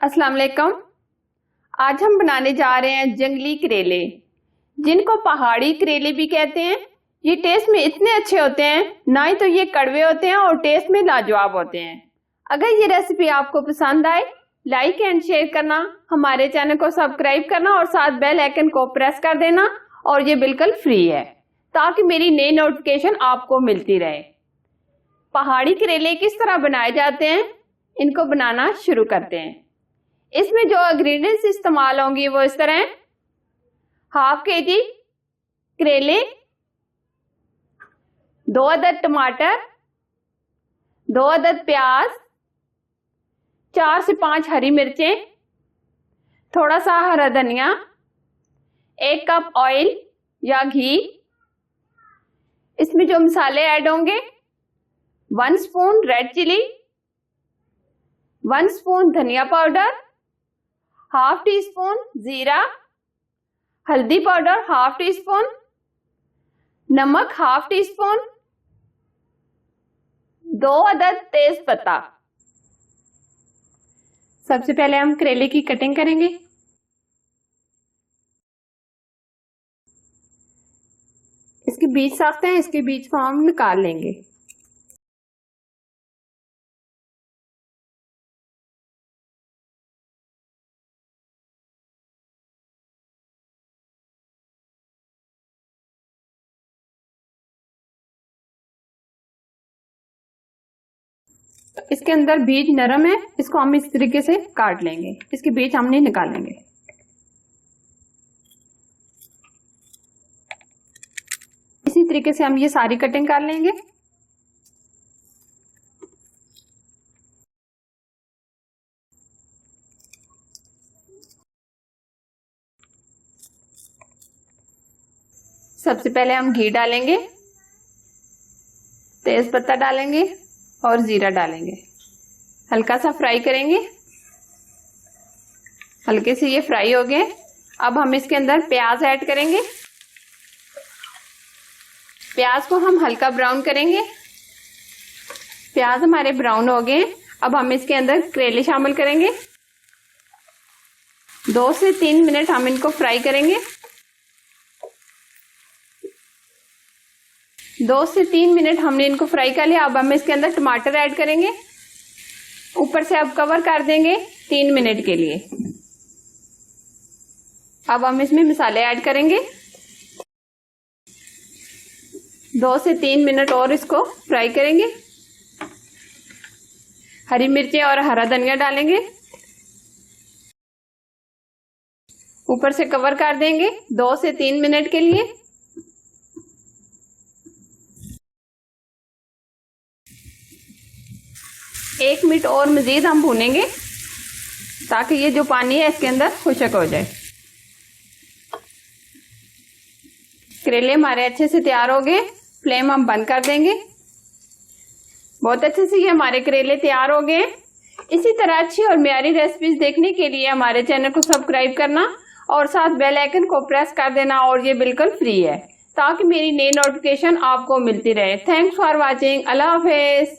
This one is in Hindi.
अस्सलाम वालेकुम। आज हम बनाने जा रहे हैं जंगली करेले, जिनको पहाड़ी करेले भी कहते हैं। ये टेस्ट में इतने अच्छे होते हैं, ना ही तो ये कड़वे होते हैं और टेस्ट में लाजवाब होते हैं। अगर ये रेसिपी आपको पसंद आए, लाइक एंड शेयर करना, हमारे चैनल को सब्सक्राइब करना और साथ बेल आइकन को प्रेस कर देना। और ये बिल्कुल फ्री है ताकि मेरी नई नोटिफिकेशन आपको मिलती रहे। पहाड़ी करेले किस तरह बनाए जाते हैं, इनको बनाना शुरू करते हैं। इसमें जो इंग्रेडिएंट्स इस्तेमाल होंगी वो इस तरह हैं। हाफ केजी करेले, 2 अदद टमाटर, 2 अदद प्याज, 4 से 5 हरी मिर्चें, थोड़ा सा हरा धनिया, 1 कप ऑयल या घी। इसमें जो मसाले ऐड होंगे, 1 स्पून रेड चिली, 1 स्पून धनिया पाउडर, हाफ टी स्पून जीरा, हल्दी पाउडर हाफ टी स्पून, नमक हाफ टी स्पून, 2 अदद तेज पत्ता। सबसे पहले हम करेले की कटिंग करेंगे। इसके बीज साफ हैं, इसके बीज को हम निकाल लेंगे। इसके अंदर बीज नरम है, इसको हम इस तरीके से काट लेंगे। इसके बीज हम नहीं निकालेंगे। इसी तरीके से हम ये सारी कटिंग कर लेंगे। सबसे पहले हम घी डालेंगे, तेज पत्ता डालेंगे और जीरा डालेंगे। हल्का सा फ्राई करेंगे। हल्के से ये फ्राई हो गए। अब हम इसके अंदर प्याज ऐड करेंगे। प्याज को हम हल्का ब्राउन करेंगे। प्याज हमारे ब्राउन हो गए। अब हम इसके अंदर करेले शामिल करेंगे। 2 से 3 मिनट हम इनको फ्राई करेंगे। 2 से 3 मिनट हमने इनको फ्राई कर लिया। अब हम इसके अंदर टमाटर ऐड करेंगे। ऊपर से अब कवर कर देंगे 3 मिनट के लिए। अब हम इसमें मसाले ऐड करेंगे। 2 से 3 मिनट और इसको फ्राई करेंगे। हरी मिर्चें और हरा धनिया डालेंगे। ऊपर से कवर कर देंगे 2 से 3 मिनट के लिए। एक मिनट और मजीद हम भूनेंगे ताकि ये जो पानी है इसके अंदर खुश्क हो जाए। करेले हमारे अच्छे से तैयार हो गए। फ्लेम हम बंद कर देंगे। बहुत अच्छे से ये हमारे करेले तैयार हो गए। इसी तरह अच्छी और म्यारी रेसिपीज देखने के लिए हमारे चैनल को सब्सक्राइब करना और साथ बेल आइकन को प्रेस कर देना। और ये बिल्कुल फ्री है ताकि मेरी नई नोटिफिकेशन आपको मिलती रहे। Thanks for watching. Allah Hafiz.